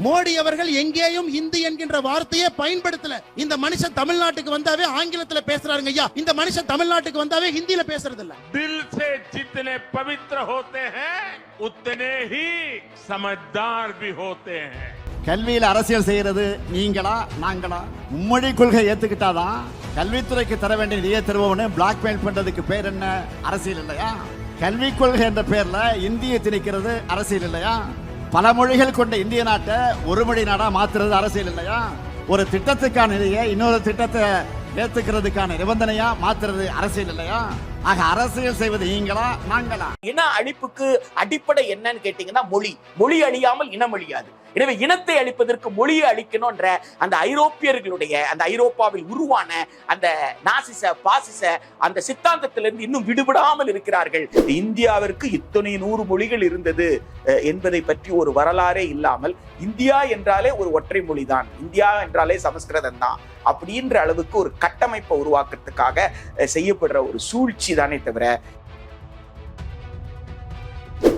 மோடி அவர்கள் எங்கேயும் இந்தி என்கின்ற வார்த்தையை பயன்படுத்தல. இந்த மனுஷன் தமிழ்நாட்டுக்கு வந்தாவே ஆங்கிலத்துல பேசுறாருங்க ஐயா. இந்த மனுஷன் தமிழ்நாட்டுக்கு வந்தாவே ஹிந்தியில பேசுறது இல்ல. தில் से जितने पवित्र होते हैं उतने ही समझदार भी होते हैं. கல்வியில் அரசியல் செய்யறது நீங்களா நாங்களா? மும்மொழி கொள்கை ஏத்துக்கிட்டாதான் கல்வித்துறைக்கு தர வேண்டிய நிதியை தருவோம்னு பிளாக்மெயில் பண்றதுக்கு பேர் என்ன? அரசியல் இல்லையா? கல்விக் கொள்கை என்ற பேர்ல இந்தியை திணிக்கிறது அரசியல் இல்லையா? பல மொழிகள் கொண்ட இந்திய நாட்டை ஒரு மொழி நாடா மாத்துறது அரசியல் இல்லையா? ஒரு திட்டத்துக்கான நிதியை இன்னொரு திட்டத்தை ஏத்துக்கிறதுக்கான நிபந்தனையா மாத்துறது அரசியல் இல்லையா? ஆக அரசியல் செய்வது நீங்களா நாங்களா? இன அழிப்புக்கு அடிப்படை என்னன்னு கேட்டீங்கன்னா மொழி அழியாமல் இனம் அழியாது. எனவே இனத்தை அழிப்பதற்கு மொழியை அழிக்கணும்ன்ற அந்த ஐரோப்பியர்களுடைய அந்த ஐரோப்பாவில் உருவான அந்த நாசிச பாசிச அந்த சித்தாந்தத்திலிருந்து இன்னும் விடுபடாமல் இருக்கிறார்கள். இந்தியாவிற்கு இத்தனை 100 மொழிகள் இருந்தது என்பதை பற்றி ஒரு வரலாறே இல்லாமல் இந்தியா என்றாலே ஒரு ஒற்றை மொழிதான், இந்தியா என்றாலே சமஸ்கிருதம் தான் அப்படின்ற அளவுக்கு ஒரு கட்டமைப்பை உருவாக்குறதுக்காக செய்யப்படுற ஒரு சூழ்ச்சி தானே தவிர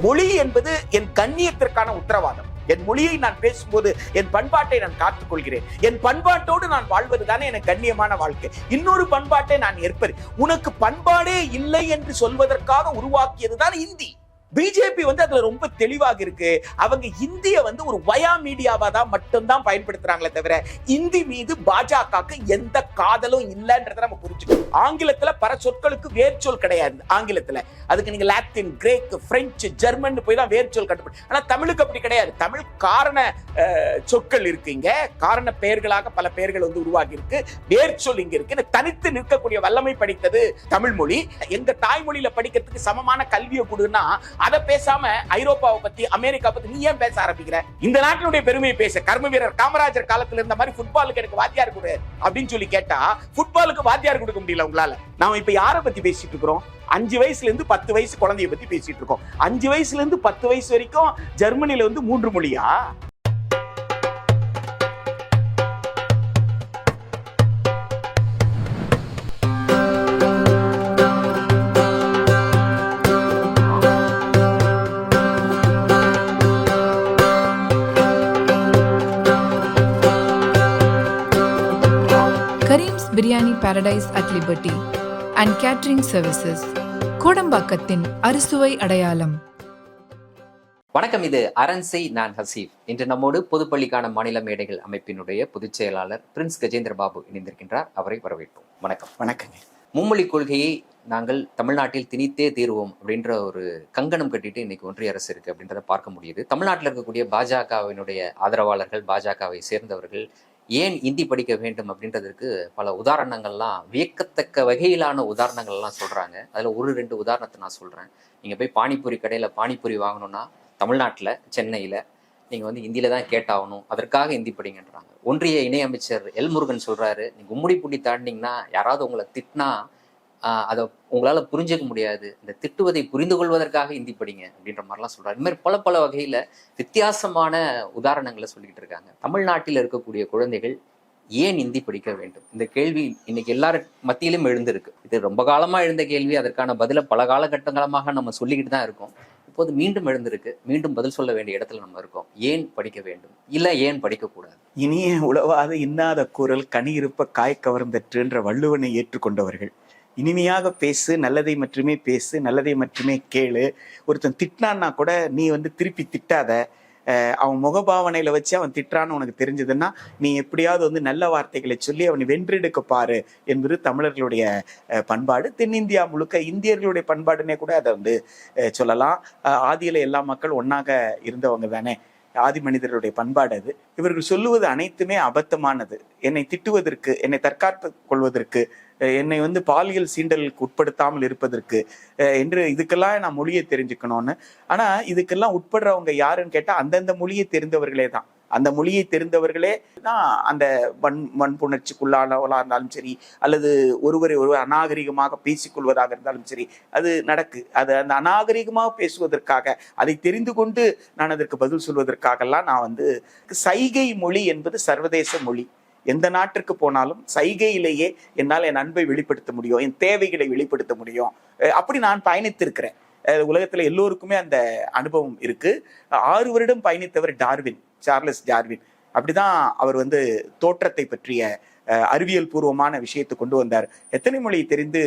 மொழி என்பது என் கண்ணியத்திற்கான உத்தரவாதம். என் மொழியை நான் பேசும்போது என் பண்பாட்டை நான் காத்துக் கொள்கிறேன். என் பண்பாட்டோடு நான் வாழ்வதுதானே எனக்கு கண்ணியமான வாழ்க்கை. இன்னொரு பண்பாட்டை நான் ஏற்பது. உனக்கு பண்பாடே இல்லை என்று சொல்வதற்காக உருவாக்கியதுதான் இந்தி. பிஜேபி அதுல ரொம்ப தெளிவாக இருக்கு. அவங்க இந்திய ஒரு வயா மீடியாவா தான் மட்டும்தான் பயன்படுத்துறாங்களே தவிர இந்தி மீது பாஜகவுக்கு எந்த காதலும் இல்லைன்றத நம்ம புரிஞ்சுக்கணும். ஆங்கிலத்துல பல சொற்களுக்கு வேர் சொல் கிடையாது. ஆங்கிலத்துல அதுக்கு நீங்க லாத்தின், கிரேக், பிரெஞ்சு, ஜெர்மன் போய் தான் வேர் சொல் கண்டுபிடி. ஆனா தமிழுக்கு அப்படி கிடையாது. தமிழ் காரண சொற்கள் இருக்கு. இங்க காரண பெயர்களாக பல பெயர்கள் உருவாகி இருக்கு. வேர் சொல் இங்க இருக்கு. தனித்து நிற்கக்கூடிய வல்லமை படித்தது தமிழ் மொழி. எங்க தாய்மொழியில படிக்கிறதுக்கு சமமான கல்வியை கொடுன்னா அதை பேசாம ஐரோப்பாவை பத்தி அமெரிக்கா பத்தி நீ ஏன் பேச ஆரம்பிக்கிற? இந்த நாட்டினுடைய பெருமையை பேச. கர்ம வீரர் காமராஜர் காலத்துல இருந்த மாதிரி ஃபுட்பாலுக்கு எனக்கு வாத்தியார் கொடு அப்படின்னு சொல்லி கேட்டா ஃபுட்பாலுக்கு வாத்தியார் கொடுக்க முடியல உங்களால. நாம இப்ப யாரை பத்தி பேசிட்டு இருக்கிறோம்? 5 வயசுல இருந்து 10 வயசு குழந்தைய பத்தி பேசிட்டு இருக்கோம். 5 வயசுல இருந்து 10 வயசு வரைக்கும் ஜெர்மனில 3 மொழியா? Biryani paradise at Liberty and catering services, கோடம்பாக்கத்தின் அறுசுவை அடையாளம். வணக்கம், இது அரண்சை, நான் ஹசீப். இன்று நம்மோடு பொதுப்பள்ளிக்கான மாநில மேடைகள் அமைப்பினுடைய பொதுச் செயலாளர் பிரின்ஸ் கஜேந்திர பாபு இணைந்திருக்கின்றார். அவரை வரவேற்போம். வணக்கம். வணக்கம். மும்மொழி கொள்கையை நாங்கள் தமிழ்நாட்டில் திணித்தே தீர்வோம் அப்படின்ற ஒரு கங்கணம் கட்டிட்டு இன்னைக்கு ஒன்றிய அரசு இருக்கு அப்படின்றத பார்க்க முடியுது. தமிழ்நாட்டில் இருக்கக்கூடிய பாஜகவினுடைய ஆதரவாளர்கள், பாஜகவை சேர்ந்தவர்கள் ஏன் இந்தி படிக்க வேண்டும் அப்படின்றதுக்கு பல உதாரணங்கள்லாம், வியக்கத்தக்க வகையிலான உதாரணங்கள்லாம் சொல்றாங்க. அதுல 1-2 உதாரணத்தை நான் சொல்றேன். நீங்க போய் பானிபூரி கடையில பானிபூரி வாங்கணும்னா தமிழ்நாட்டுல, சென்னையில நீங்க இந்தியில தான் கேட்டாகணும், அதற்காக இந்தி படிங்கன்றாங்க. ஒன்றிய இணையமைச்சர் எல் முருகன் சொல்றாரு, நீங்க உம்முடி பூண்டி தாண்டினீங்கன்னா யாராவது உங்களை திட்டினா அதை உங்களால புரிஞ்சுக்க முடியாது, இந்த திட்டுவதை புரிந்து கொள்வதற்காக இந்தி படிங்க அப்படின்ற மாதிரிலாம் சொல்றாரு. இது மாதிரி பல வகையில வித்தியாசமான உதாரணங்களை சொல்லிக்கிட்டு இருக்காங்க. தமிழ்நாட்டில் இருக்கக்கூடிய குழந்தைகள் ஏன் இந்தி படிக்க வேண்டும்? இந்த கேள்வி இன்னைக்கு எல்லாரும் மத்தியிலும் எழுந்திருக்கு. இது ரொம்ப காலமா எழுந்த கேள்வி. அதற்கான பதில பல காலகட்டங்களமாக நம்ம சொல்லிக்கிட்டு தான் இருக்கோம். இப்போது மீண்டும் எழுந்திருக்கு. மீண்டும் பதில் சொல்ல வேண்டிய இடத்துல நம்ம இருக்கோம். ஏன் படிக்க வேண்டும், இல்ல ஏன் படிக்க கூடாது? இனிய உளவாத இன்னாத குரல் கனி இருப்ப காய் கவர்ந்தற்றுன்ற வள்ளுவனை ஏற்றுக்கொண்டவர்கள். இனிமையாக பேசு, நல்லதை மட்டுமே பேசு, நல்லதை மட்டுமே கேளு. ஒருத்தன் திட்டினான்னா கூட நீ திருப்பி திட்டாத. அவன் முகபாவனையில வச்சு அவன் திட்டுறான்னு உனக்கு தெரிஞ்சதுன்னா நீ எப்படியாவது நல்ல வார்த்தைகளை சொல்லி அவனை வென்றெடுக்க பாரு என்பது தமிழர்களுடைய பண்பாடு. தென்னிந்தியா முழுக்க இந்தியர்களுடைய பண்பாடுன்னே கூட அதை சொல்லலாம். ஆதியில எல்லா மக்கள் ஒன்னாக இருந்தவங்க தானே. ஆதி மனிதர்களுடைய பண்பாடு அது. இவர்கள் சொல்லுவது அனைத்துமே அபத்தமானது. என்னை திட்டுவதற்கு, என்னை தற்காத்து கொள்வதற்கு, என்னை பாலியல் சீண்டலுக்கு உட்படுத்தாமல் இருப்பதற்கு என்று இதுக்கெல்லாம் நான் மொழியை தெரிஞ்சுக்கணும்னு. ஆனா இதுக்கெல்லாம் உட்படுறவங்க யாருன்னு கேட்டா அந்தந்த மொழியை தெரிந்தவர்களே தான். அந்த மொழியை தெரிந்தவர்களே தான் அந்த வன்புணர்ச்சிக்குள்ளானவளா இருந்தாலும் சரி, அல்லது ஒருவரை ஒருவர் அநாகரிகமாக பேசிக்கொள்வதாக இருந்தாலும் சரி, அது நடக்கு. அது அந்த அநாகரிகமாக பேசுவதற்காக, அதை தெரிந்து கொண்டு நான் அதற்கு பதில் சொல்வதற்காகலாம் நான் சைகை மொழி என்பது சர்வதேச மொழி. எந்த நாட்டிற்கு போனாலும் சைகையிலேயே என்னால் என் அன்பை வெளிப்படுத்த முடியும், என் தேவைகளை வெளிப்படுத்த முடியும். அப்படி நான் பயணித்திருக்கிறேன். உலகத்துல எல்லோருக்குமே அந்த அனுபவம் இருக்கு. 6 வருடம் பயணித்தவர் டார்வின், சார்லஸ் டார்வின். அப்படிதான் அவர் வந்து தோற்றத்தை பற்றிய அறிவியல் பூர்வமான விஷயத்தை கொண்டு வந்தார். எத்தனை மொழி தெரிந்து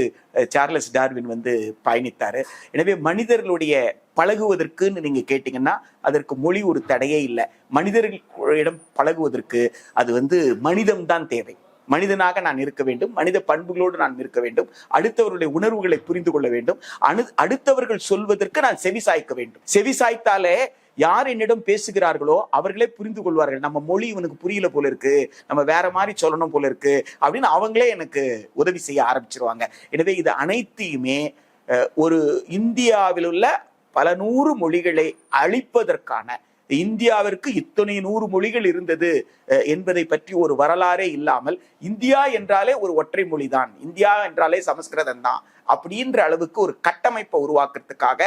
சார்லஸ் டார்வின் வந்து பயணித்தாரு. எனவே மனிதர்களுடைய பழகுவதற்குன்னு நீங்க கேட்டீங்கன்னா அதற்கு மொழி ஒரு தடையே இல்லை. மனிதர்களிடம் பழகுவதற்கு அது வந்து மனிதம்தான் தேவை. மனிதனாக நான் இருக்க வேண்டும், மனித பண்புகளோடு நான் இருக்க வேண்டும், அடுத்தவருடைய உணர்வுகளை புரிந்து கொள்ள வேண்டும், அடுத்தவர்கள் சொல்வதற்கு நான் செவி சாய்க்க வேண்டும். செவி சாய்த்தாலே யார் என்னிடம் பேசுகிறார்களோ அவர்களே புரிந்து கொள்வார்கள். நம்ம மொழி இவனுக்கு புரியல போல இருக்கு, நம்ம வேற மாதிரி சொல்லணும் போல இருக்கு அப்படின்னு அவங்களே எனக்கு உதவி செய்ய ஆரம்பிச்சிருவாங்க. எனவே இது அனைத்தையுமே ஒரு இந்தியாவில் உள்ள பல 100 மொழிகளை அழிப்பதற்கான, இந்தியாவிற்கு இத்தனை 100 மொழிகள் இருந்தது என்பதை பற்றி ஒரு வரலாறே இல்லாமல், இந்தியா என்றாலே ஒரு ஒற்றை மொழிதான், இந்தியா என்றாலே சமஸ்கிருதம் தான் அப்படின்ற அளவுக்கு ஒரு கட்டமைப்பை உருவாக்குறதுக்காக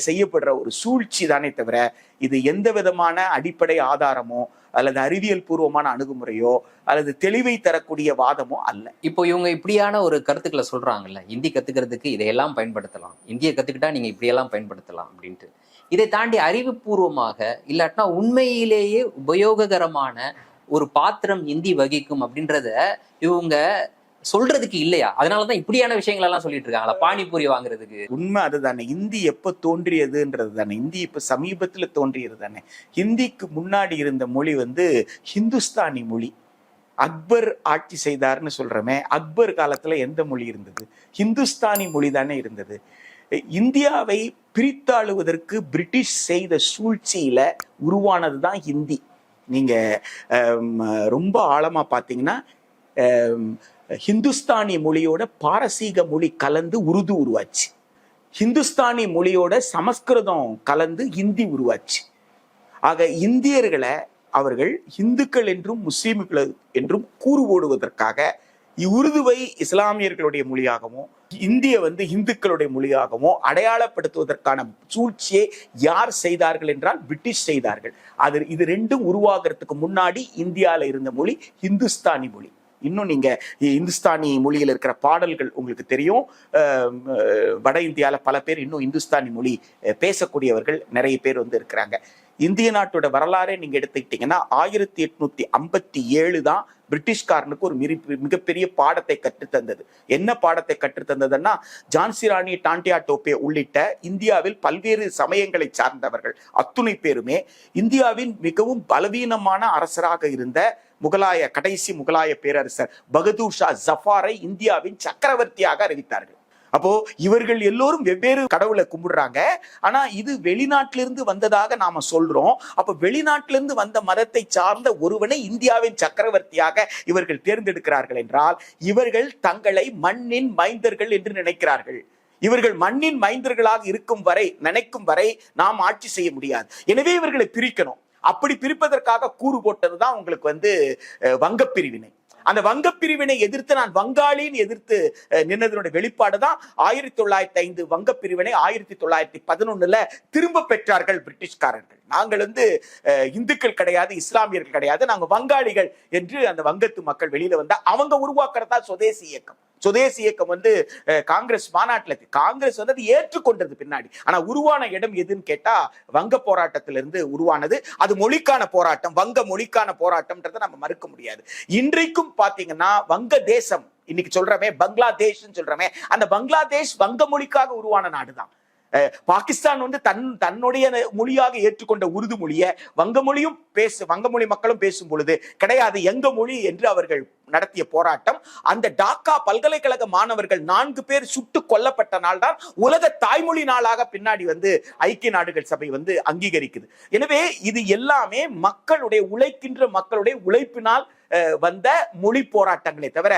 செய்யப்படுற ஒரு சூழ்ச்சி தானே தவிர இது எந்த விதமான அடிப்படை ஆதாரமோ அல்லது அறிவியல் பூர்வமான அணுகுமுறையோ அல்லது தெளிவை தரக்கூடிய வாதமோ அல்ல. இப்போ இவங்க இப்படியான ஒரு கருத்துக்களை சொல்றாங்கல்ல, ஹிந்தி கத்துக்கிறதுக்கு இதையெல்லாம் பயன்படுத்தலாம், இந்தியை கத்துக்கிட்டா நீங்க இப்படியெல்லாம் பயன்படுத்தலாம் அப்படின்ட்டு. இதை தாண்டி அறிவுபூர்வமாக இல்லாட்டினா உண்மையிலேயே உபயோககரமான ஒரு பாத்திரம் ஹிந்தி வகிக்கும் அப்படின்றத இவங்க சொல்றதுக்கு இல்லையா? அதனாலதான் இப்படியான விஷயங்கள் எல்லாம் சொல்லிட்டு இருக்காங்களா பானிபூரி வாங்குறதுக்கு? உண்மை அதுதானே. ஹிந்தி எப்ப தோன்றியதுன்றது தானே. ஹிந்தி இப்ப சமீபத்துல தோன்றியது தானே. ஹிந்திக்கு முன்னாடி இருந்த மொழி வந்து ஹிந்துஸ்தானி மொழி. அக்பர் ஆட்சி செய்தார்னு சொல்றமே, அக்பர் காலத்துல எந்த மொழி இருந்தது? ஹிந்துஸ்தானி மொழி தானே இருந்தது. இந்தியாவை பிரித்தாளுவதற்கு பிரிட்டிஷ் செய்த சூழ்ச்சியில உருவானதுதான் ஹிந்தி. நீங்க ரொம்ப ஆழமா பாத்தீங்கன்னா ஹிந்துஸ்தானி மொழியோட பாரசீக மொழி கலந்து உருது உருவாச்சு, ஹிந்துஸ்தானி மொழியோட சமஸ்கிருதம் கலந்து ஹிந்தி உருவாச்சு. ஆக இந்தியர்களை அவர்கள் இந்துக்கள் என்றும் முஸ்லீம்கள் என்றும் கூறு போடுவதற்காக உருதுவை இஸ்லாமியர்களுடைய மொழியாகவும் இந்திய வந்து இந்துக்களுடைய மொழியாகவும் அடையாளப்படுத்துவதற்கான சூழ்ச்சியை யார் செய்தார்கள் என்றால் பிரிட்டிஷ் செய்தார்கள். இது ரெண்டும் உருவாகிறதுக்கு முன்னாடி இந்தியாவில் இருந்த மொழி ஹிந்துஸ்தானி மொழி. இன்னும் நீங்க இந்துஸ்தானி மொழியில் இருக்கிற பாடல்கள் உங்களுக்கு தெரியும். வட இந்தியாவில் பல பேர் இன்னும் இந்துஸ்தானி மொழி பேசக்கூடியவர்கள் நிறைய பேர் வந்து இருக்கிறாங்க. இந்திய நாட்டோட வரலாறே நீங்க எடுத்துக்கிட்டீங்கன்னா 1857 தான் பிரிட்டிஷ்காரனுக்கு ஒரு மிகப்பெரிய பாடத்தை கற்றுத்தந்தது. என்ன பாடத்தை கற்றுத்தந்ததுன்னா, ஜான்சி ராணி, டாண்டியா டோப்பே உள்ளிட்ட இந்தியாவில் பல்வேறு சமயங்களை சார்ந்தவர்கள் அத்துணை பேருமே இந்தியாவின் மிகவும் பலவீனமான அரசராக இருந்த கடைசி முகலாய பேரரசர் பகதூர் ஷா ஜஃபாரை இந்தியாவின் சக்கரவர்த்தியாக அறிவித்தார்கள். அப்போ இவர்கள் எல்லோரும் வெவ்வேறு கடவுளை கும்பிடுறாங்க. ஆனா இது வெளிநாட்டிலிருந்து வந்ததாக நாம சொல்றோம். அப்ப வெளிநாட்டிலிருந்து வந்த மதத்தை சார்ந்த ஒருவனை இந்தியாவின் சக்கரவர்த்தியாக இவர்கள் தேர்ந்தெடுக்கிறார்கள் என்றால் இவர்கள் தங்களை மண்ணின் மைந்தர்கள் என்று நினைக்கிறார்கள். இவர்கள் மண்ணின் மைந்தர்களாக இருக்கும் வரை, நினைக்கும் வரை நாம் ஆட்சி செய்ய முடியாது. எனவே இவர்களை பிரிக்கணும். அப்படி பிரிப்பதற்காக கூறு போட்டதுதான் உங்களுக்கு வந்து வங்கப்பிரிவினை. அந்த வங்கப்பிரிவினை எதிர்த்து நான் வங்காளின்னு எதிர்த்து நின்னதனுடைய வெளிப்பாடுதான் 1905 வங்கப்பிரிவினை 1911 திரும்ப பெற்றார்கள் பிரிட்டிஷ்காரர்கள். நாங்கள் வந்து இந்துக்கள் கிடையாது, இஸ்லாமியர்கள் கிடையாது, நாங்க வங்காளிகள் என்று அந்த வங்கத்து மக்கள் வெளியில வந்தா அவங்க உருவாக்குறதா சுதேசி இயக்கம். சுதேசி இயக்கம் வந்து காங்கிரஸ் மாநாட்டில் காங்கிரஸ் வந்து அது ஏற்றுக்கொண்டது பின்னாடி. ஆனா உருவான இடம் எதுன்னு கேட்டா வங்க போராட்டத்திலிருந்து உருவானது. அது மொழிக்கான போராட்டம், வங்க மொழிக்கான போராட்டம்ன்றதை நம்ம மறுக்க முடியாது. இன்றைக்கும் பாத்தீங்கன்னா வங்க தேசம் இன்னைக்கு சொல்றமே பங்களாதேஷ் சொல்றமே, அந்த பங்களாதேஷ் வங்க மொழிக்காக உருவான நாடுதான். பாகிஸ்தான் வந்து தன்னுடைய மொழியாக ஏற்றுக்கொண்ட உருது மொழியை வங்க மொழி மக்களும் பேசும் பொழுது கிடையாது, எங்க மொழி என்று அவர்கள் நடத்திய போராட்டம். அந்த டாக்கா பல்கலைக்கழக மாணவர்கள் 4 பேர் சுட்டு கொல்லப்பட்ட நாள் தான் உலக தாய்மொழி நாளாக பின்னாடி வந்து ஐக்கிய நாடுகள் சபை வந்து அங்கீகரிக்குது. எனவே இது எல்லாமே உழைக்கின்ற மக்களுடைய உழைப்பினால் வந்த மொழி போராட்டங்களே தவிர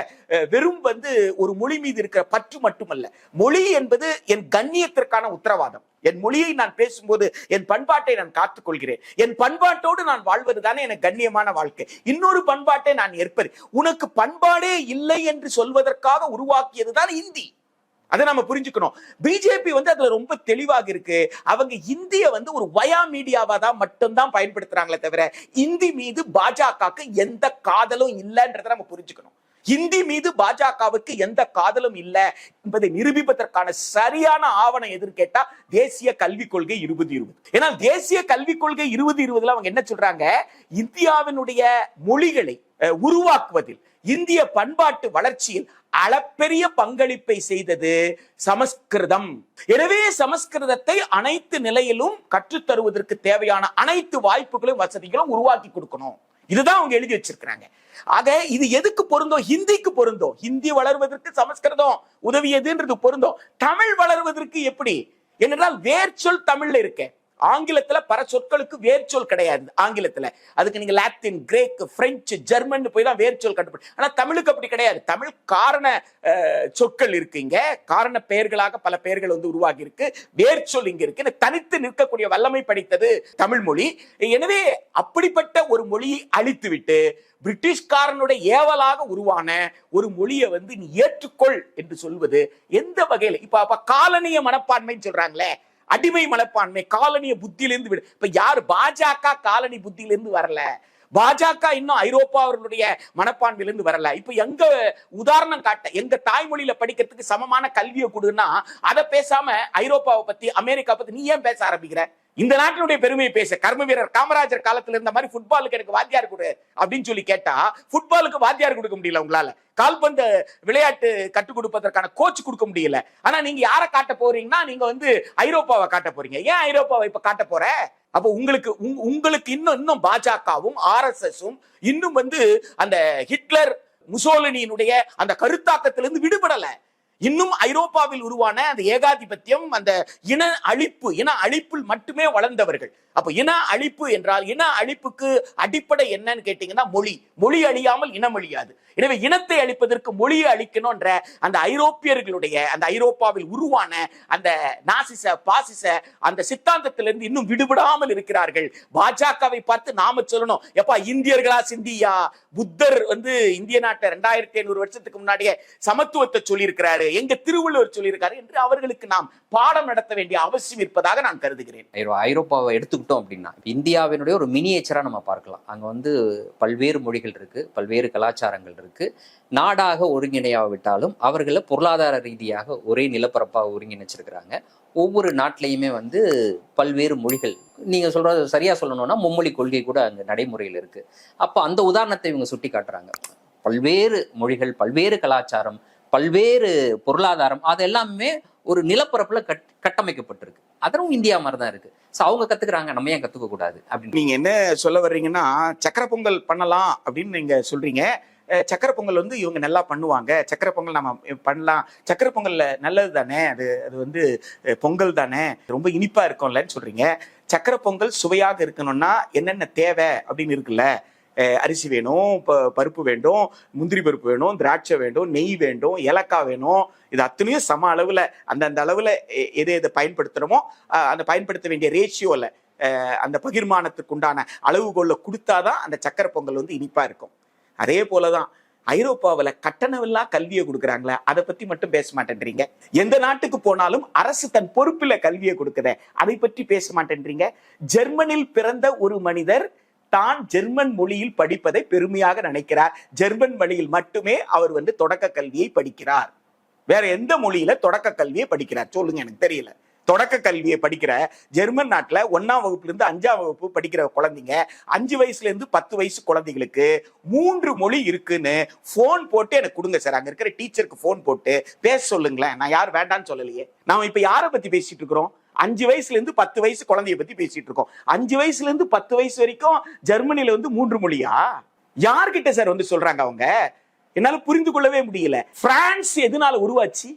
வெறும் வந்து ஒரு மொழி மீது இருக்கிற பற்று மட்டுமல்ல. மொழி என்பது என் கண்ணியத்திற்கான உத்தரவாதம். என் மொழியை நான் பேசும்போது என் பண்பாட்டை நான் காத்துக்கொள்கிறேன். என் பண்பாட்டோடு நான் வாழ்வதுதானே எனக்கு கண்ணியமான வாழ்க்கை. இன்னொரு பண்பாட்டை நான் ஏற்பது. உனக்கு பண்பாடே இல்லை என்று சொல்வதற்காக உருவாக்கியதுதான் இந்தி. அதை நம்ம புரிஞ்சுக்கணும். பிஜேபி வந்து அதுல ரொம்ப தெளிவாக இருக்கு. அவங்க இந்திய வந்து ஒரு வயா மீடியாவா தான் மட்டும்தான் பயன்படுத்துறாங்களே தவிர இந்தி மீது பாஜகவுக்கு எந்த காதலும் இல்லைன்றதை நம்ம புரிஞ்சுக்கணும். ஹிந்தி மீது பாஜகவுக்கு எந்த காதலும் இல்ல என்பதை நிரூபிப்பதற்கான சரியான ஆவணம் எதிர் கேட்டா தேசிய கல்விக் கொள்கை 2020. ஏன்னா தேசிய கல்விக் கொள்கை 2020 அவங்க என்ன சொல்றாங்க, இந்தியாவினுடைய மொழிகளை உருவாக்குவதில், இந்திய பண்பாட்டு வளர்ச்சியில் அளப்பெரிய பங்களிப்பை செய்தது சமஸ்கிருதம். எனவே சமஸ்கிருதத்தை அனைத்து நிலையிலும் கற்றுத்தருவதற்கு தேவையான அனைத்து வாய்ப்புகளும் வசதிகளும் உருவாக்கி கொடுக்கணும். இதுதான் அவங்க எழுதி வச்சிருக்கிறாங்க. ஆக இது எதுக்கு பொருந்தோம்? ஹிந்திக்கு பொருந்தோம். ஹிந்தி வளர்வதற்கு சமஸ்கிருதம் உதவியதுன்றது பொருந்தோம். தமிழ் வளர்வதற்கு எப்படி என்றால் வேர்ச்சொல் தமிழ்ல இருக்க, ஆங்கிலத்துல பல சொற்களுக்கு வேர்ச்சொல் கிடையாது. ஆங்கிலத்துல அதுக்கு நீங்க லாத்தின், கிரேக், பிரெஞ்சு, ஜெர்மன் போய் தான் வேர்ச்சொல் கண்டுபிடி. ஆனா தமிழுக்கு அப்படி கிடையாது. தமிழ் காரண சொற்கள் இருக்குங்க, காரண பெயர்களாக பல பெயர்கள் உருவாகி இருக்கு, வேர்ச்சொல் இங்க இருக்கு. தனித்து நிற்கக்கூடிய வல்லமை படைத்தது தமிழ் மொழி. எனவே அப்படிப்பட்ட ஒரு மொழியை அழித்து விட்டு பிரிட்டிஷ்காரனுடைய ஏவலாக உருவான ஒரு மொழியை நீ ஏற்றுக்கொள் என்று சொல்வது எந்த வகையில? இப்ப காலனிய மனப்பான்மைன்னு சொல்றாங்களே, அடிமை மனப்பான்மை, காலனிய புத்தியிலிருந்து விடு. இப்ப யாரு? பாஜக காலனி புத்தியிலிருந்து வரல. பாஜக இன்னும் ஐரோப்பாவர்களுடைய மனப்பான்மையிலிருந்து வரல. இப்ப எங்க உதாரணம் காட்ட, எங்க தாய்மொழியில படிக்கிறதுக்கு சமமான கல்வியை கொடுன்னா அதை பேசாம ஐரோப்பாவை பத்தி, அமெரிக்கா பத்தி நீ ஏன் பேச ஆரம்பிக்கிற? இந்த நாட்டினுடைய பெருமையை பேச, கர்ம வீரர் காமராஜர் காலத்துல இருந்த மாதிரி ஃபுட்பாலுக்கு எனக்கு வாத்தியார் கொடு அப்படின்னு சொல்லி கேட்டா ஃபுட்பாலுக்கு வாத்தியார் கொடுக்க முடியல உங்களால. கால்பந்து விளையாட்டு கற்றுக் கொடுப்பதற்கான கோச் கொடுக்க முடியல. ஆனா நீங்க யாரை காட்ட போறீங்கன்னா நீங்க ஐரோப்பாவை காட்ட போறீங்க. ஏன் ஐரோப்பாவை இப்ப காட்ட போற? அப்ப உங்களுக்கு இன்னும் பாஜகவும் RSSம் இன்னும் அந்த ஹிட்லர் முசோலினியினுடைய அந்த கருத்தாக்கத்திலிருந்து விடுபடல. இன்னும் ஐரோப்பாவில் உருவான அந்த ஏகாதிபத்தியம், அந்த இன அழிப்பில் மட்டுமே வளர்ந்தவர்கள். அப்ப இன அழிப்பு என்றால், இன அழிப்புக்கு அடிப்படை என்னன்னு கேட்டீங்கன்னா மொழி அழியாமல் இனம் அழியாது. எனவே இனத்தை அழிப்பதற்கு மொழியை அழிக்கணும்ன்ற அந்த ஐரோப்பியர்களுடைய, அந்த ஐரோப்பாவில் உருவான அந்த நாசிச பாசிச அந்த சித்தாந்தத்திலிருந்து இன்னும் விடுபடாமல் இருக்கிறார்கள். பாஜகவை பார்த்து நாம சொல்லணும், எப்பா இந்தியர்களா சிந்தியா? புத்தர் இந்திய நாட்டை 2500 வருஷத்துக்கு முன்னாடியே சமத்துவத்தை சொல்லி இருக்கிறாரு, எங்க திருவள்ளுவர் சொல்லியிருக்காரு என்று அவர்களுக்கு நாம் பாடம் நடத்த வேண்டிய அவசியம் இருப்பதாக நான் கருதுகிறேன். ஐரோப்பாவை எடுத்துக்கிட்டோம் அப்படின்னா இந்தியாவினுடைய ஒரு மினியேச்சரா நம்ம பார்க்கலாம். அங்க பல்வேறு மொழிகள் இருக்கு, பல்வேறு கலாச்சாரங்கள் இருக்கு. நாடாக ஒருங்கிணையாவிட்டாலும் அவர்களை பொருளாதார ரீதியாக ஒரே நிலப்பரப்பாக ஒருங்கிணைச்சிருக்கிறாங்க. ஒவ்வொரு நாட்டிலையுமே பல்வேறு மொழிகள், நீங்க சொல்றது சரியா சொல்லணும்னா மும்மொழி கொள்கை கூட அங்க நடைமுறையில் இருக்கு. அப்ப அந்த உதாரணத்தை இவங்க சுட்டி காட்டுறாங்க. பல்வேறு மொழிகள், பல்வேறு கலாச்சாரம், பல்வேறு பொருளாதாரம், அது எல்லாமே ஒரு நிலப்பரப்புல கட்டமைக்கப்பட்டிருக்கு. அதுவும் இந்தியா மாதிரிதான் இருக்கு. அவங்க கத்துக்கிறாங்க, நம்ம ஏன் கத்துக்க கூடாது அப்படின்னு நீங்க என்ன சொல்ல வர்றீங்கன்னா, சக்கரை பொங்கல் பண்ணலாம் அப்படின்னு நீங்க சொல்றீங்க. சக்கரை பொங்கல் இவங்க நல்லா பண்ணுவாங்க, சக்கரை பொங்கல் நம்ம பண்ணலாம், சக்கரை பொங்கல்ல நல்லது தானே, அது பொங்கல் தானே, ரொம்ப இனிப்பா இருக்கும்லன்னு சொல்றீங்க. சக்கரை பொங்கல் சுவையாக இருக்கணும்னா என்னென்ன தேவை அப்படின்னு இருக்குல்ல, அரிசி வேணும், பருப்பு வேண்டும், முந்திரி பருப்பு வேணும், திராட்சை வேண்டும், நெய் வேண்டும், ஏலக்காய் வேணும். இது அத்தனையும் சம அளவுல அந்த அளவுல எதை பயன்படுத்துறோமோ அந்த பயன்படுத்த வேண்டிய ரேஷியோல, அந்த பகிர்மானத்துக்கு உண்டான அளவுகோல்ல கொடுத்தாதான் அந்த சக்கரை பொங்கல் இனிப்பா இருக்கும். அதே போலதான் ஐரோப்பாவில் கட்டணமில்லா கல்வியை கொடுக்குறாங்களே, அதை பத்தி மட்டும் பேச மாட்டேன்றீங்க. எந்த நாட்டுக்கு போனாலும் அரசு தன் பொறுப்புல கல்வியை கொடுக்குற, அதை பற்றி பேச மாட்டேன்றீங்க. ஜெர்மனில் பிறந்த ஒரு மனிதர் தான் ஜெர்மன் மொழியில் படிப்பதை பெருமையாக நினைக்கிறார். ஜெர்மன் மொழியில் மட்டுமே அவர் தொடக்க கல்வியை படிக்கிறார். வேற எந்த மொழியில தொடக்க கல்வியை படிக்கிறார் சொல்லுங்க, எனக்கு தெரியல. தொடக்க கல்வியை படிக்கிற ஜெர்மன் நாட்டுல 1ஆம் வகுப்புல இருந்து 5ஆம் வகுப்பு படிக்கிற குழந்தைங்க, 5 வயசுல இருந்து 10 வயசு குழந்தைகளுக்கு 3 மொழி இருக்குன்னு போன் போட்டு எனக்கு கொடுங்க சார், அங்க இருக்கிற டீச்சருக்கு போன் போட்டு பேச சொல்லுங்களேன். நான் யார் வேண்டான்னு சொல்லலையே. நாம இப்ப யாரை பத்தி பேசிட்டு இருக்கிறோம்? 5 வயசுல இருந்து 10 வயசு குழந்தைய பத்தி பேசிட்டு இருக்கோம். 5 வயசுல இருந்து 10 வயசு வரைக்கும் ஜெர்மனில 3 மொழியா? யார்கிட்ட சார் சொல்றாங்க அவங்க? என்னால புரிந்து கொள்ளவே முடியல. பிரான்ஸ் எதனால உருவாச்சு?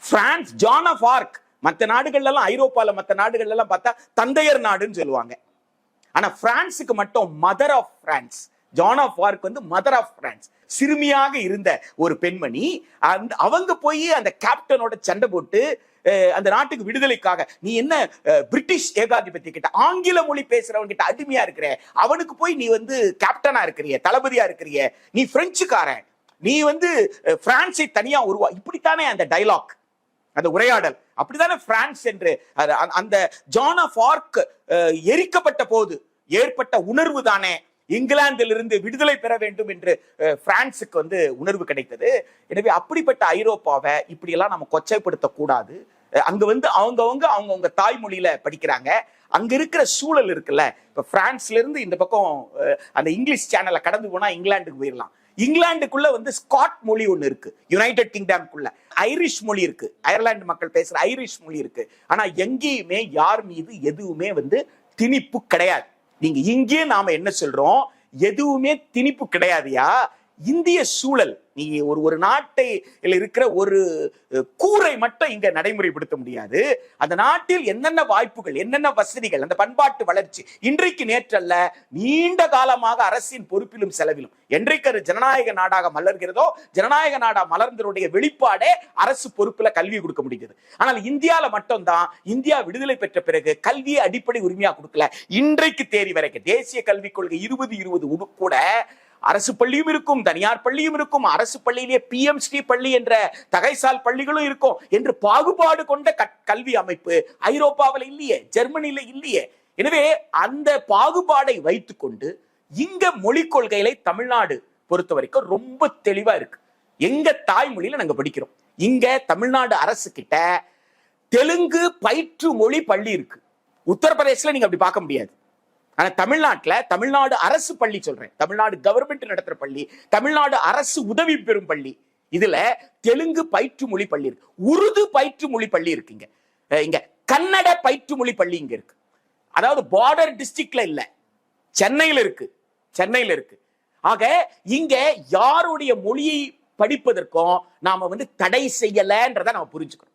France, John of Arc. மற்ற நாடுகள் எல்லாம், ஐரோப்பால மற்ற நாடுகள் எல்லாம் பார்த்தா தந்தையர் நாடுன்னு சொல்லுவாங்க. ஆனா பிரான்ஸுக்கு மட்டும் mother of France. John of Arc mother of France. சிறுமியாக இருந்த ஒரு பெண்மணி, அவங்க போய் அந்த கேப்டனோட சண்டை போட்டு அந்த நாட்டுக்கு விடுதலைக்காக, நீ என்ன பிரிட்டிஷ் ஏகாதிபத்திய கிட்ட, ஆங்கில மொழி பேசுறவங்க கிட்ட அடிமையா இருக்கிற, அவனுக்கு போய் நீ கேப்டனா இருக்கிறிய, தளபதியா இருக்கிறிய, நீ பிரெஞ்சுக்காரன், நீ பிரான்ஸை தனியா உருவா. இப்படித்தானே அந்த டைலாக், அந்த உரையாடல் அப்படித்தானே பிரான்ஸ் என்று. அந்த ஜான் ஆஃப் ஆர்க் எரிக்கப்பட்ட போது ஏற்பட்ட உணர்வு தானே இங்கிலாந்திலிருந்து விடுதலை பெற வேண்டும் என்று பிரான்சுக்கு உணர்வு கிடைத்தது. எனவே அப்படிப்பட்ட ஐரோப்பாவை இப்படியெல்லாம் நம்ம கொச்சைப்படுத்த கூடாது. அங்க அவங்கவுங்க தாய்மொழியில படிக்கிறாங்க. அங்க இருக்கிற சூழல் இருக்குல்ல, இப்ப பிரான்ஸ்ல இருந்து இந்த பக்கம் அந்த இங்கிலீஷ் சேனலை கடந்து போனா இங்கிலாந்துக்கு போயிடலாம். இங்கிலாந்துக்குள்ள ஸ்காட் மொழி ஒண்ணு இருக்கு, யுனைடெட் கிங்டம்குள்ள ஐரிஷ் மொழி இருக்கு, அயர்லாந்து மக்கள் பேசுற ஐரிஷ் மொழி இருக்கு. ஆனா எங்கேயுமே யார் மீது எதுவுமே திணிப்பு கிடையாது. நீங்க இங்கே நாம என்ன சொல்றோம், எதுவுமே திணிப்பு கிடையாதுயா. இந்திய சூழல், நீ ஒரு நாட்டை இருக்கிற ஒரு கூரை மட்டும் இங்க நடைமுறைப்படுத்த முடியாது. அந்த நாட்டில் என்னென்ன வாய்ப்புகள், என்னென்ன வசதிகள், அந்த பண்பாட்டு வளர்ச்சி இன்றைக்கு நேற்றல்ல, நீண்ட காலமாக அரசின் பொறுப்பிலும் செலவிலும் என்றைக்கு அது ஜனநாயக நாடாக மலர்கிறதோ, ஜனநாயக நாடா மலர்ந்தருடைய வெளிப்பாடே அரசு பொறுப்புல கல்வி கொடுக்க முடியுது. ஆனால் இந்தியால மட்டும்தான், இந்தியா விடுதலை பெற்ற பிறகு கல்வியை அடிப்படை உரிமையா கொடுக்கல. இன்றைக்கு தேதி வரைக்கும் தேசிய கல்விக் கொள்கை 2020 கூட அரசு பள்ளியும் இருக்கும், தனியார் பள்ளியும் இருக்கும், அரசு பள்ளியிலே PMC பள்ளி என்ற தகைசால் பள்ளிகளும் இருக்கும் என்று பாகுபாடு கொண்ட கல்வி அமைப்பு ஐரோப்பாவில் இல்லையே, ஜெர்மனியில இல்லையே. எனவே அந்த பாகுபாடை வைத்துக்கொண்டு இங்க மொழிக் கொள்கைகளை தமிழ்நாடு பொறுத்த வரைக்கும் ரொம்ப தெளிவா இருக்கு. எங்க தாய்மொழியில நாங்க படிக்கிறோம். இங்க தமிழ்நாடு அரசு கிட்ட தெலுங்கு பயிற்று மொழி பள்ளி இருக்கு. உத்தரப்பிரதேசல நீங்க அப்படி பார்க்க முடியாது. ஆனா தமிழ்நாட்டுல, தமிழ்நாடு அரசு பள்ளி சொல்றேன், தமிழ்நாடு கவர்மெண்ட் நடத்துற பள்ளி, தமிழ்நாடு அரசு உதவி பெறும் பள்ளி, இதுல தெலுங்கு பயிற்று மொழி பள்ளி இருக்கு, உருது பயிற்று மொழி பள்ளி இருக்குங்க, இங்க கன்னட பயிற்று மொழி பள்ளி இங்க இருக்கு. அதாவது பார்டர் டிஸ்ட்ரிக்ட்ல இல்ல, சென்னையில இருக்கு. ஆக இங்க யாருடைய மொழியை படிப்பதற்கும் நாம தடை செய்யலன்றதை நாம புரிஞ்சுக்கணும்.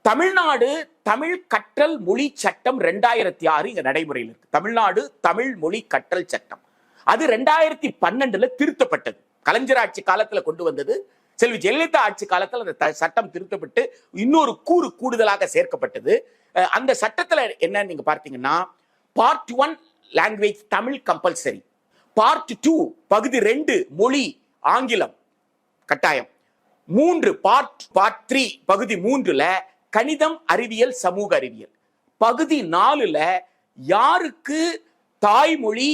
தமிழ்நாடு தமிழ் கற்றல் மொழி சட்டம் 2006 இங்க நடைமுறையில் இருக்கு. தமிழ்நாடு தமிழ் மொழி கற்றல் சட்டம் அது 2012 திருத்தப்பட்டது. கலைஞர் ஆட்சி காலத்துல கொண்டு வந்தது. செல்வி ஜெயலலிதா ஆட்சி காலத்துல அந்த சட்டம் திருத்தப்பட்டு இன்னொரு கூறு கூடுதலாக சேர்க்கப்பட்டது. அந்த சட்டத்துல என்ன நீங்க பார்த்தீங்கன்னா, part 1 language Tamil compulsory, part 2 பகுதி 2 மொழி ஆங்கிலம் கட்டாயம், 3 பார்ட் 3 பகுதி 3ல கணிதம், அறிவியல், சமூக அறிவியல், பகுதி 4ல யாருக்கு தாய்மொழி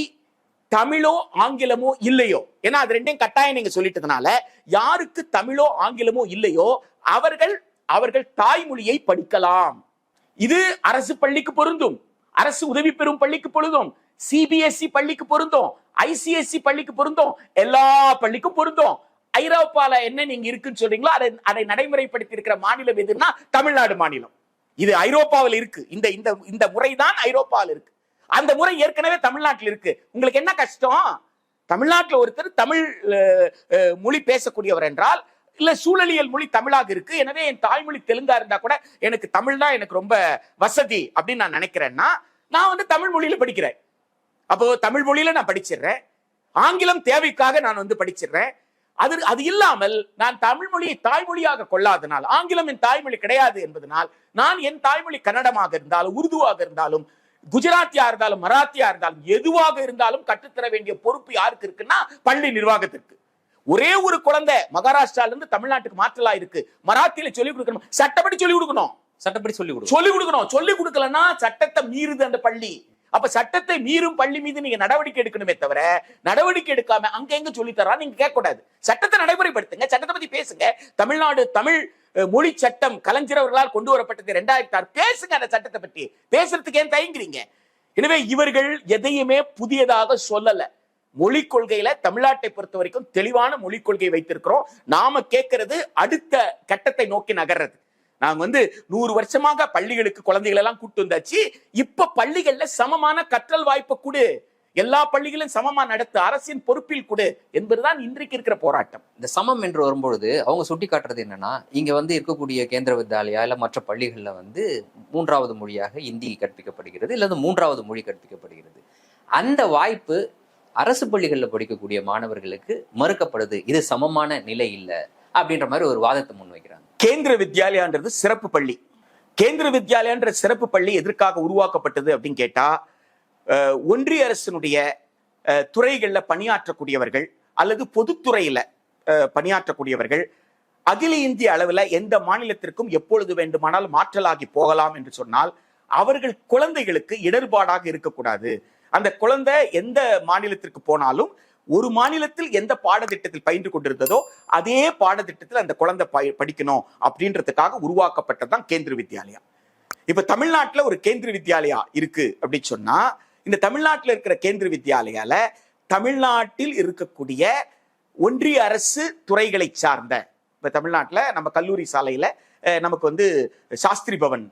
தமிழோ ஆங்கிலமோ இல்லையோ, ஏன்னா அது ரெண்டையும் கட்டாயம் நீங்க சொல்லிட்டதுனால, யாருக்கு தமிழோ ஆங்கிலமோ இல்லையோ அவர்கள் தாய்மொழியை படிக்கலாம். இது அரசு பள்ளிக்கு பொருந்தும், அரசு உதவி பெறும் பள்ளிக்கு பொருந்தும், CBSE பள்ளிக்கு பொருந்தும், ICSE பள்ளிக்கு பொருந்தும், எல்லா பள்ளிக்கும் பொருந்தும். ஐரோப்பால என்ன நீங்க இருக்குன்னு சொல்றீங்களோ அதை நடைமுறைப்படுத்தி இருக்கிற மாநிலம் எதுன்னா தமிழ்நாடு மாநிலம். இது ஐரோப்பாவில் இருக்கு. இந்த முறைதான் ஐரோப்பாவில் இருக்கு. அந்த முறை ஏற்கனவே தமிழ்நாட்டில் இருக்கு. உங்களுக்கு என்ன கஷ்டம்? தமிழ்நாட்டில் ஒருத்தர் தமிழ் மொழி பேசக்கூடியவர் என்றால், இல்ல சூழலியல் மொழி தமிழாக இருக்கு, எனவே என் தாய்மொழி தெலுங்கா இருந்தா கூட எனக்கு தமிழ் தான் எனக்கு ரொம்ப வசதி அப்படின்னு நான் நினைக்கிறேன்னா, நான் தமிழ் மொழியில படிக்கிறேன். அப்போ தமிழ் மொழியில நான் படிச்சிடுறேன், ஆங்கிலம் தேவைக்காக நான் படிச்சிடுறேன். அது இல்லாமல் நான் தமிழ் மொழியை தாய்மொழியாக கொள்ளாதனால், ஆங்கிலம் என் தாய்மொழி கிடையாது என்பதனால், நான் என் தாய்மொழி கன்னடமாக இருந்தாலும், உருதுவாக இருந்தாலும், குஜராத்தியா இருந்தாலும், மராத்தியா இருந்தாலும், எதுவாக இருந்தாலும் கற்றுத்தர வேண்டிய பொறுப்பு யாருக்கு இருக்குன்னா பள்ளி நிர்வாகத்திற்கு. ஒரே ஒரு குழந்தை மகாராஷ்டிரால இருந்து தமிழ்நாட்டுக்கு மாற்றலா இருக்கு, மராத்தியில சொல்லிக் கொடுக்கணும், சட்டப்படி சொல்லிக் கொடுக்கணும், சொல்லிக் கொடுக்கலன்னா சட்டத்தை மீறுது அந்த பள்ளி. அப்ப சட்டத்தை மீறும் பள்ளி மீது நீங்க நடவடிக்கை எடுக்கணுமே தவிர, நடவடிக்கை எடுக்காம அங்க எங்க சொல்லி தரா நீங்க கேட்க கூடாது. சட்டத்தை நடைமுறைப்படுத்துங்க, சட்டத்தை பத்தி பேசுங்க. தமிழ்நாடு தமிழ் மொழி சட்டம் கலைஞர் அவர்களால் கொண்டு வரப்பட்டது 2006. பேசுங்க அந்த சட்டத்தை பற்றி. பேசுறதுக்கு ஏன் தயங்குறீங்க? எனவே இவர்கள் எதையுமே புதியதாக சொல்லல. மொழிக் கொள்கையில தமிழ்நாட்டை பொறுத்த வரைக்கும் தெளிவான மொழிக் கொள்கை வைத்திருக்கிறோம். நாம கேட்கறது அடுத்த கட்டத்தை நோக்கி நகர்றது. நாங்க 100 வருஷமாக பள்ளிகளுக்கு குழந்தைகள் எல்லாம் கூட்டு வந்தாச்சு. இப்ப பள்ளிகள்ல சமமான கற்றல் வாய்ப்பு கொடு, எல்லா பள்ளிகளும் சமமா நடத்து, அரசின் பொறுப்பில் கொடு என்பதுதான் இன்றைக்கு இருக்கிற போராட்டம். இந்த சமம் என்று வரும்பொழுது அவங்க சுட்டி காட்டுறது என்னன்னா, இங்க இருக்கக்கூடிய கேந்திர வித்யாலயா இல்ல மற்ற பள்ளிகள்ல 3வது மொழியாக இந்தி கற்பிக்கப்படுகிறது, இல்ல 3வது மொழி கற்பிக்கப்படுகிறது. அந்த வாய்ப்பு அரசு பள்ளிகளில் படிக்கக்கூடிய மாணவர்களுக்கு மறுக்கப்படுது. இது சமமான நிலை இல்லை அப்படின்ற மாதிரி ஒரு வாதத்தை முன்வைக்கிறாங்க. கேந்திர வித்யாலயான்றது சிறப்பு பள்ளி. கேந்திர வித்யாலயன்ற சிறப்பு பள்ளி எதற்காக உருவாக்கப்பட்டது அப்படின்னு கேட்டா, ஒன்றிய அரசினுடைய துறைகள்ல பணியாற்றக்கூடியவர்கள் அல்லது பொதுத்துறையில பணியாற்றக்கூடியவர்கள் அகில இந்திய அளவில் எந்த மாநிலத்திற்கும் எப்பொழுது வேண்டுமானால் மாற்றலாகி போகலாம் என்று சொன்னால், அவர்கள் குழந்தைகளுக்கு இடர்பாடாக இருக்கக்கூடாது, அந்த குழந்தை எந்த மாநிலத்திற்கு போனாலும் ஒரு மாநிலத்தில் எந்த பாடத்திட்டத்தில் பயின்று கொண்டிருந்ததோ அதே பாடத்திட்டத்தில் அந்த குழந்தை படிக்கணும் அப்படின்றதுக்காக உருவாக்கப்பட்டதுதான் கேந்திர வித்யாலயா. இப்ப தமிழ்நாட்டுல ஒரு கேந்திர வித்யாலயா இருக்கு அப்படின்னு சொன்னா, இந்த தமிழ்நாட்டில் இருக்கிற கேந்திர வித்யாலயால தமிழ்நாட்டில் இருக்கக்கூடிய ஒன்றிய அரசு துறைகளை சார்ந்த, இப்ப தமிழ்நாட்டுல நம்ம கல்லூரி சாலையில நமக்கு சாஸ்திரி பவன்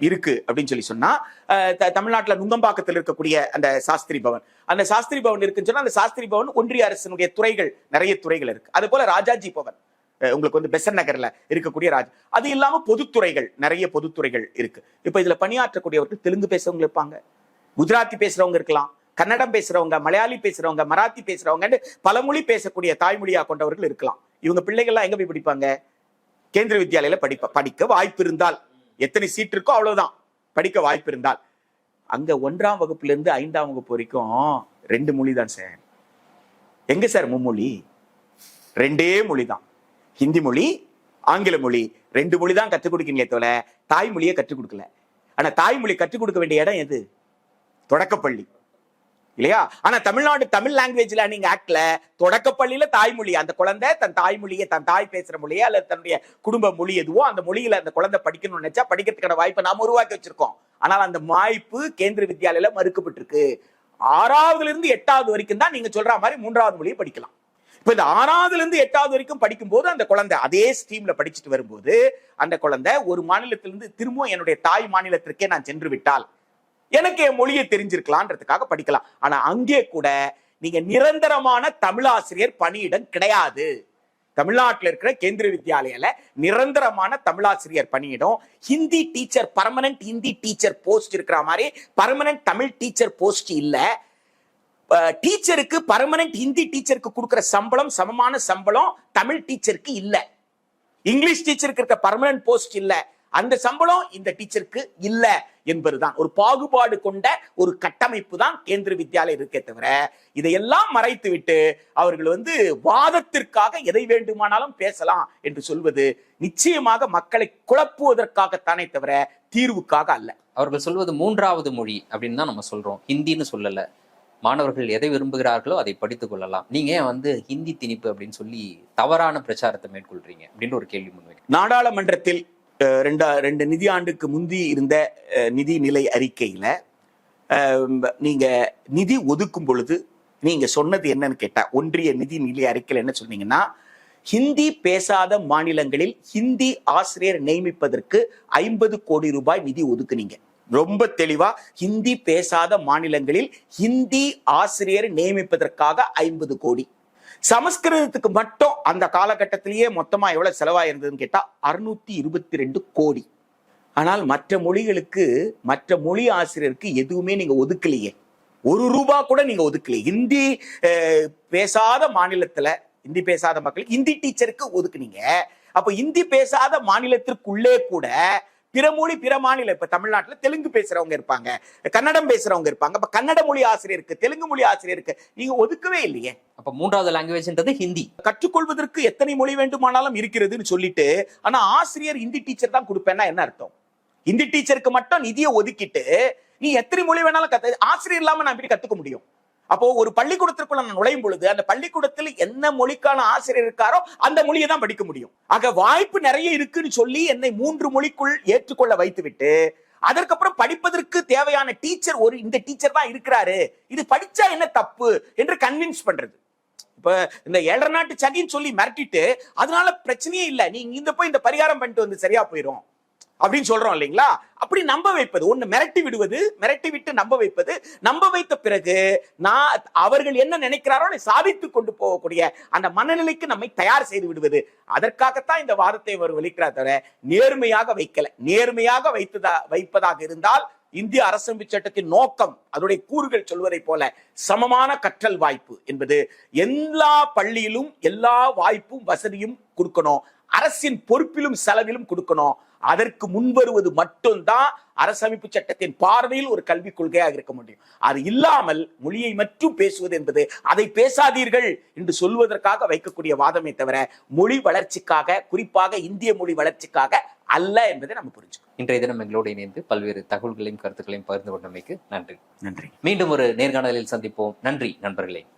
இருக்கு அப்படின்னு சொல்லி சொன்னா, தமிழ்நாட்டுல நுங்கம்பாக்கத்தில் இருக்கக்கூடிய அந்த சாஸ்திரி பவன், அந்த சாஸ்திரி பவன் இருக்குன்னு சொன்னா, அந்த சாஸ்திரி பவன் ஒன்றிய அரசினுடைய துறைகள், நிறைய துறைகள் இருக்கு. அது போல ராஜாஜி பவன் உங்களுக்கு பெசன் நகர்ல இருக்கக்கூடிய அது இல்லாம பொதுத்துறைகள், நிறைய பொதுத்துறைகள் இருக்கு. இப்ப இதுல பணியாற்றக்கூடியவர்கள் தெலுங்கு பேசுறவங்க இருப்பாங்க, குஜராத்தி பேசுறவங்க இருக்கலாம், கன்னடம் பேசுறவங்க, மலையாளி பேசுறவங்க, மராத்தி பேசுறவங்க, பல மொழி பேசக்கூடிய தாய்மொழியா கொண்டவர்கள் இருக்கலாம். இவங்க பிள்ளைகள்லாம் எங்க போய் படிப்பாங்க? கேந்திர வித்யாலயில படிக்க வாய்ப்பு இருந்தால், எத்தனை சீட் இருக்கோ அவ்வளவுதான், படிக்க வாய்ப்பு இருந்தால். அங்க 1ஆம் வகுப்புல இருந்து 5ஆம் வகுப்பு வரைக்கும் 2 மொழி தான் சார். எங்க சார் மும்மொழி? 2 மொழி தான், ஹிந்தி மொழி, ஆங்கில மொழி, 2 மொழி தான் கற்றுக் கொடுக்கீங்களே தவிர தாய்மொழியை கற்றுக் கொடுக்கல. ஆனா தாய்மொழி கற்றுக் கொடுக்க வேண்டிய இடம் எது? தொடக்கப்பள்ளி இல்லையா? ஆனா தமிழ்நாடு தமிழ் லாங்குவேஜ் லேர்னிங் ஆக்ட்ல தொடக்கப்பள்ளியில தாய்மொழி, அந்த குழந்தை தன் தாய்மொழியை, தன் தாய் பேசுற மொழியை அல்லது தன்னுடைய குடும்ப மொழி எதுவோ அந்த மொழியில அந்த குழந்தை படிக்கணும்னு நினைச்சா படிக்கிறதுக்கான வாய்ப்பை நாம உருவாக்கி வச்சிருக்கோம். ஆனால் அந்த வாய்ப்பு கேந்திர வித்யாலயில மறுக்கப்பட்டிருக்கு. 6வதுல இருந்து 8வது வரைக்கும் தான் நீங்க சொல்ற மாதிரி 3வது மொழியை படிக்கலாம். இப்ப இந்த 6வதுல இருந்து 8வது வரைக்கும் படிக்கும் போது அந்த குழந்தை அதே ஸ்ட்ரீம்ல படிச்சுட்டு வரும்போது அந்த குழந்தை ஒரு மாநிலத்திலிருந்து திரும்ப என்னுடைய தாய் மாநிலத்திற்கே நான் சென்று விட்டால் எனக்கு என் மொழியை தெரிஞ்சிருக்கலான்றதுக்காக படிக்கலாம். ஆனா அங்கே கூட நீங்க நிரந்தரமான தமிழாசிரியர் பணியிடம் கிடையாது. தமிழ்நாட்டில் இருக்கிற கேந்திர வித்யாலயில நிரந்தரமான தமிழாசிரியர் பணியிடம், Hindi teacher, permanent Hindi teacher post இருக்கிற மாதிரி பர்மனன்ட் தமிழ் டீச்சர் போஸ்ட் இல்ல. டீச்சருக்கு, பர்மனன்ட் ஹிந்தி டீச்சருக்கு கொடுக்கிற சம்பளம் சமமான சம்பளம் தமிழ் டீச்சருக்கு இல்ல. இங்கிலீஷ் டீச்சருக்கு இருக்க பர்மனன்ட் போஸ்ட் இல்ல, அந்த சம்பளம் இந்த டீச்சருக்கு இல்ல என்பதுதான். ஒரு பாகுபாடு கொண்ட ஒரு கட்டமைப்பு தான் கேந்திர வித்யாலயா இருக்கே தவிர இதையெல்லாம் மறைத்து விட்டு அவர்கள் வாதத்திற்காக எதை வேண்டுமானாலும் பேசலாம் என்று சொல்வது நிச்சயமாக மக்களை குழப்புவதற்காகத்தானே தவிர தீர்வுக்காக அல்ல. அவர்கள் சொல்வது 3வது மொழி அப்படின்னு தான் நம்ம சொல்றோம், ஹிந்தின்னு சொல்லல. மாணவர்கள் எதை விரும்புகிறார்களோ அதை படித்துக் கொள்ளலாம். நீங்க ஹிந்தி திணிப்பு அப்படின்னு சொல்லி தவறான பிரச்சாரத்தை மேற்கொள்றீங்க அப்படின்னு ஒரு கேள்வி முன்வைக்க. நாடாளுமன்றத்தில் 2 நிதியாண்டுக்கு முந்தி இருந்த நிதி நிலை அறிக்கையில நீங்க நிதி ஒதுக்கும் பொழுது நீங்க சொன்னது என்னன்னு கேட்டா, ஒன்றிய நிதி நிலை அறிக்கையில் என்ன சொன்னீங்கன்னா, ஹிந்தி பேசாத மாநிலங்களில் ஹிந்தி ஆசிரியர் நியமிப்பதற்கு 50 கோடி ரூபாய் நிதி ஒதுக்குனீங்க. ரொம்ப தெளிவா, ஹிந்தி பேசாத மாநிலங்களில் ஹிந்தி ஆசிரியர் நியமிப்பதற்காக 50 கோடி. சமஸ்கிருதத்துக்கு மட்டும் அந்த காலகட்டத்திலேயே மொத்தமா எவ்வளவு செலவாயிருந்ததுன்னு கேட்டா 622 கோடி. ஆனால் மற்ற மொழிகளுக்கு, மற்ற மொழி ஆசிரியருக்கு எதுவுமே நீங்க ஒதுக்கலையே, 1 ரூபா கூட நீங்க ஒதுக்கலையே. ஹிந்தி பேசாத மாநிலத்துல, ஹிந்தி பேசாத மக்களுக்கு ஹிந்தி டீச்சருக்கு ஒதுக்குனீங்க. அப்ப ஹிந்தி பேசாத மாநிலத்திற்குள்ளே கூட பிற மொழி, பிற மாநிலம், இப்ப தமிழ்நாட்டுல தெலுங்கு பேசுறவங்க இருப்பாங்க, கன்னடம் பேசுறவங்க இருப்பாங்க. அப்ப கன்னட மொழி ஆசிரியருக்கு, தெலுங்கு மொழி ஆசிரியருக்கு நீங்க ஒதுக்கவே இல்லையே. அப்ப 3வது லாங்குவேஜ்ன்றது ஹிந்தி. கற்றுக்கொள்வதற்கு எத்தனை மொழி வேண்டுமானாலும் இருக்கிறதுன்னு சொல்லிட்டு, ஆனா ஆசிரியர் ஹிந்தி டீச்சர் தான் கொடுப்பேன்னா என்ன அர்த்தம்? ஹிந்தி டீச்சருக்கு மட்டும் நிதியை ஒதுக்கிட்டு நீ எத்தனை மொழி வேணாலும் ஆசிரியர் இல்லாம நான் எப்படி கத்துக்க முடியும்? அப்போ ஒரு பள்ளிக்கூடத்திற்குள்ள நான் நுழையும் பொழுது அந்த பள்ளிக்கூடத்தில் என்ன மொழிக்கான ஆசிரியர் இருக்காரோ அந்த மொழியை தான் படிக்க முடியும். ஆக வாய்ப்பு நிறைய இருக்குன்னு சொல்லி என்னை 3 மொழிக்குள் ஏற்றுக்கொள்ள வைத்து விட்டு அதற்கப்புறம் படிப்பதற்கு தேவையான டீச்சர் இந்த டீச்சர் தான் இருக்கிறாரு, இது படிச்சா என்ன தப்பு என்று கன்வின்ஸ் பண்றது. இப்ப இந்த 7.5 நாட்டு சகின்னு சொல்லி மிரட்டிட்டு அதனால பிரச்சனையே இல்லை, நீங்க இந்த போய் இந்த பரிகாரம் பண்ணிட்டு சரியா போயிடும் அப்படின்னு சொல்றோம் இல்லைங்களா? அப்படி நம்ப வைப்பது, ஒண்ணு மிரட்டி விடுவது, மிரட்டி விட்டு நம்ப வைப்பது, நம்ப வைத்த பிறகு அவர்கள் என்ன நினைக்கிறாரோ சாதித்து கொண்டு போகக்கூடிய அந்த மனநிலைக்கு நம்மை தயார் செய்து விடுவது. அதற்காகத்தான் இந்த வாதத்தை அவர் வெளிக்கிறார் தவிர நேர்மையாக வைக்கல. நேர்மையாக வைப்பதாக இருந்தால் இந்திய அரசமைப்பு சட்டத்தின் நோக்கம், அதனுடைய கூறுகள் சொல்வதை போல சமமான கற்றல் வாய்ப்பு என்பது எல்லா பள்ளியிலும் எல்லா வாய்ப்பும் வசதியும் கொடுக்கணும், அரசின் பொறுப்பிலும் செலவிலும் கொடுக்கணும். அதற்கு முன்வருவது மட்டும்தான் அரசமைப்பு சட்டத்தின் பார்வையில் ஒரு கல்விக் கொள்கையாக இருக்க முடியும். அது இல்லாமல் மொழியை மட்டும் பேசுவது என்பது அதை பேசாதீர்கள் என்று சொல்வதற்காக வைக்கக்கூடிய வாதமே தவிர மொழி வளர்ச்சிக்காக, குறிப்பாக இந்திய மொழி வளர்ச்சிக்காக அல்ல என்பதை நம்ம புரிஞ்சுக்கணும். இன்றைய தினம் எங்களோடு இணைந்து பல்வேறு தகவல்களையும் கருத்துக்களையும் பகிர்ந்து கொண்டமைக்கு நன்றி. நன்றி. மீண்டும் ஒரு நேர்காணலில் சந்திப்போம். நன்றி நண்பர்களே.